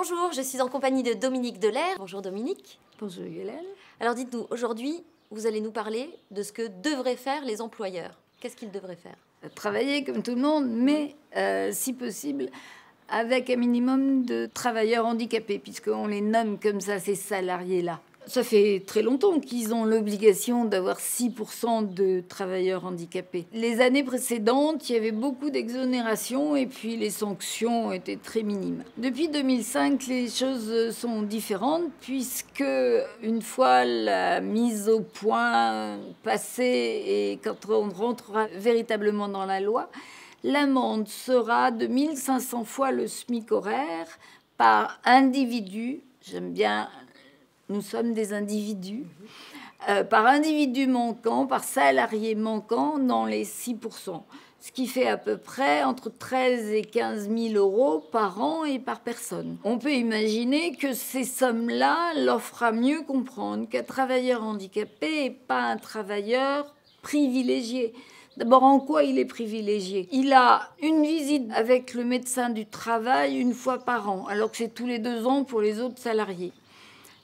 Bonjour, je suis en compagnie de Dominique Delair. Bonjour Dominique. Bonjour Hélène. Alors dites-nous, aujourd'hui, vous allez nous parler de ce que devraient faire les employeurs. Qu'est-ce qu'ils devraient faire? Travailler comme tout le monde, mais si possible, avec un minimum de travailleurs handicapés, puisqu'on les nomme comme ça, ces salariés-là. Ça fait très longtemps qu'ils ont l'obligation d'avoir 6% de travailleurs handicapés. Les années précédentes, il y avait beaucoup d'exonérations et puis les sanctions étaient très minimes. Depuis 2005, les choses sont différentes puisque une fois la mise au point passée et quand on rentrera véritablement dans la loi, l'amende sera de 1500 fois le SMIC horaire par individu. J'aime bien... Nous sommes des individus, par individu manquant, par salarié manquant dans les 6%. Ce qui fait à peu près entre 13 et 15 000 euros par an et par personne. On peut imaginer que ces sommes-là leur fera mieux comprendre qu'un travailleur handicapé n'est pas un travailleur privilégié. D'abord, en quoi il est privilégié? Il a une visite avec le médecin du travail une fois par an, alors que c'est tous les 2 ans pour les autres salariés.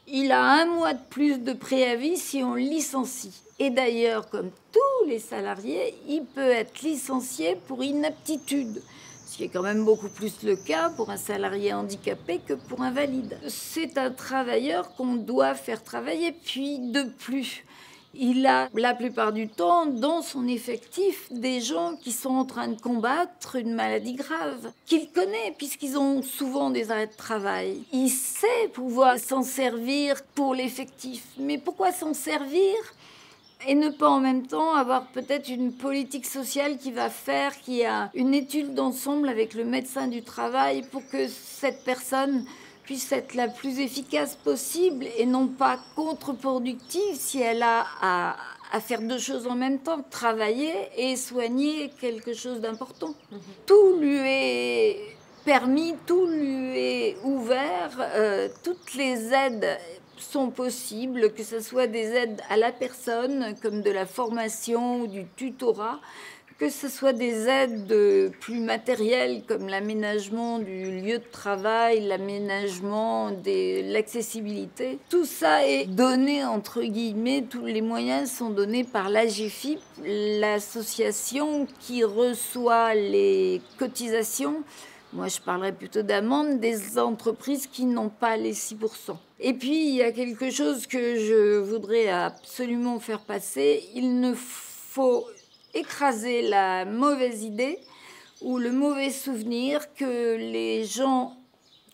Il a 1 mois de plus de préavis si on licencie. Et d'ailleurs, comme tous les salariés, il peut être licencié pour inaptitude, ce qui est quand même beaucoup plus le cas pour un salarié handicapé que pour un valide. C'est un travailleur qu'on doit faire travailler, puis de plus. Il a la plupart du temps dans son effectif des gens qui sont en train de combattre une maladie grave, qu'il connaît puisqu'ils ont souvent des arrêts de travail. Il sait pouvoir s'en servir pour l'effectif. Mais pourquoi s'en servir et ne pas en même temps avoir peut-être une politique sociale qui va faire qu'il y a une étude d'ensemble avec le médecin du travail pour que cette personne puisse être la plus efficace possible et non pas contre-productive si elle a à faire 2 choses en même temps, travailler et soigner quelque chose d'important. Tout lui est permis, tout lui est ouvert, toutes les aides sont possibles, que ce soit des aides à la personne, comme de la formation ou du tutorat, que ce soit des aides plus matérielles comme l'aménagement du lieu de travail, l'aménagement de l'accessibilité. Tout ça est donné, entre guillemets, tous les moyens sont donnés par l'AGEFIP, l'association qui reçoit les cotisations. Moi, je parlerais plutôt d'amende des entreprises qui n'ont pas les 6%. Et puis, il y a quelque chose que je voudrais absolument faire passer. Il ne faut écraser la mauvaise idée ou le mauvais souvenir que les gens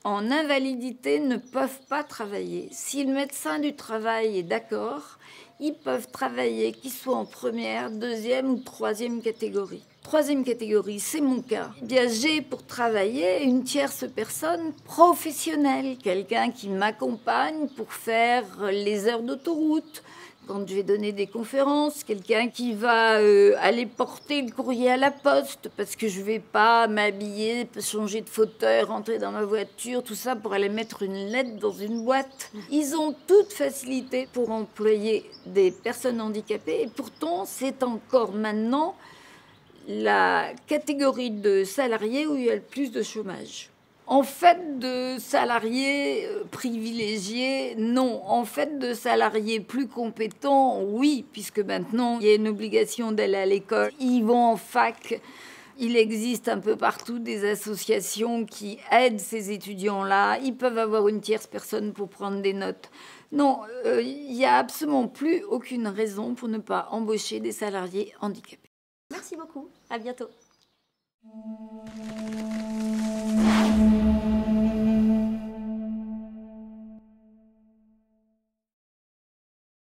en invalidité ne peuvent pas travailler. Si le médecin du travail est d'accord, ils peuvent travailler, qu'ils soient en première, 2e ou 3e catégorie. 3e catégorie, c'est mon cas. Eh bien, j'ai pour travailler une tierce personne professionnelle, quelqu'un qui m'accompagne pour faire les heures d'autoroute, quand je vais donner des conférences, quelqu'un qui va aller porter le courrier à la poste parce que je ne vais pas m'habiller, changer de fauteuil, rentrer dans ma voiture, tout ça pour aller mettre une lettre dans une boîte. Ils ont toute facilité pour employer des personnes handicapées et pourtant c'est encore maintenant la catégorie de salariés où il y a le plus de chômage. En fait, de salariés privilégiés, non. En fait, de salariés plus compétents, oui, puisque maintenant, il y a une obligation d'aller à l'école. Ils vont en fac. Il existe un peu partout des associations qui aident ces étudiants-là. Ils peuvent avoir une tierce personne pour prendre des notes. Non, il n'y a absolument plus aucune raison pour ne pas embaucher des salariés handicapés. Merci beaucoup. À bientôt.